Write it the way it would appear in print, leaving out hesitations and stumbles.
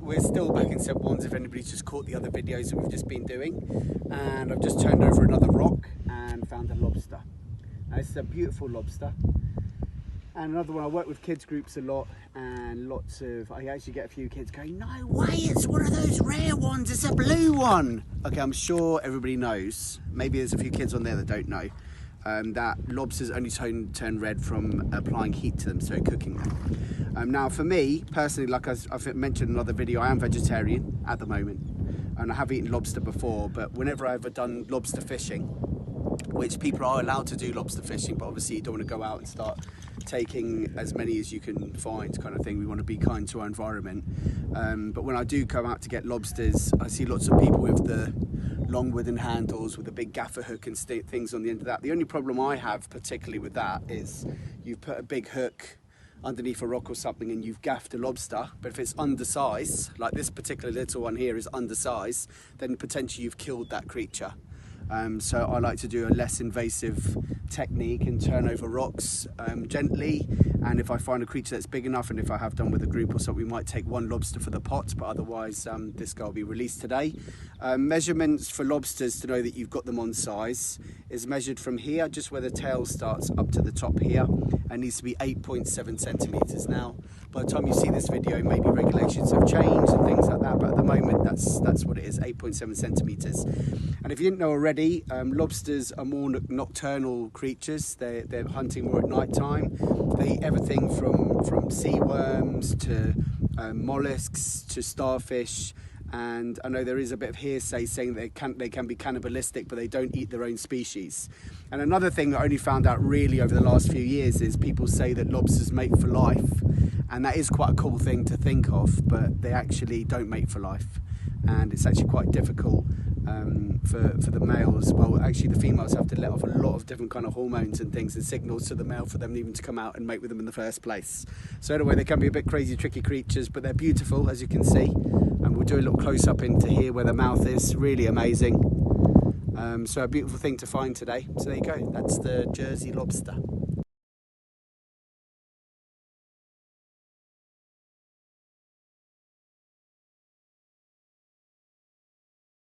we're still back in St. Wands if anybody's just caught the other videos that we've just been doing. And I've just turned over another rock and found a lobster. Now, it's a beautiful lobster. And another one, I work with kids groups a lot, and I actually get a few kids going, no way, it's one of those rare ones, it's a blue one. Okay, I'm sure everybody knows, maybe there's a few kids on there that don't know, that lobsters only turn red from applying heat to them, so cooking them. Now for me, personally, like I've mentioned in another video, I am vegetarian at the moment, and I have eaten lobster before, but whenever I've ever done lobster fishing, which people are allowed to do lobster fishing, but obviously you don't want to go out and start taking as many as you can find, kind of thing. We want to be kind to our environment. But when I do come out to get lobsters, I see lots of people with the long wooden handles with a big gaffer hook and things on the end of that. The only problem I have particularly with that is you've put a big hook underneath a rock or something and you've gaffed a lobster, but if it's undersized, like this particular little one here is undersized, then potentially you've killed that creature. So I like to do a less invasive technique and turn over rocks gently, and if I find a creature that's big enough, and if I have done with a group or something, we might take one lobster for the pot, but otherwise this guy will be released today. Measurements for lobsters to know that you've got them on size is measured from here, just where the tail starts up to the top here, and needs to be 8.7 centimetres. Now by the time you see this video, maybe regulations have changed and things like that, but at the moment that's what it is, 8.7 centimetres. And if you didn't know already, lobsters are more nocturnal creatures. They're hunting more at night time. They eat everything from sea worms to mollusks to starfish. And I know there is a bit of hearsay saying they can be cannibalistic, but they don't eat their own species. And another thing that I only found out really over the last few years is people say that lobsters mate for life, and that is quite a cool thing to think of, but they actually don't mate for life, and it's actually quite difficult for the males. Well, actually the females have to let off a lot of different kind of hormones and things and signals to the male for them even to come out and mate with them in the first place. So anyway, they can be a bit crazy, tricky creatures, but they're beautiful, as you can see. And we'll do a little close up into here where the mouth is, really amazing. So a beautiful thing to find today. So there you go, that's the Jersey lobster.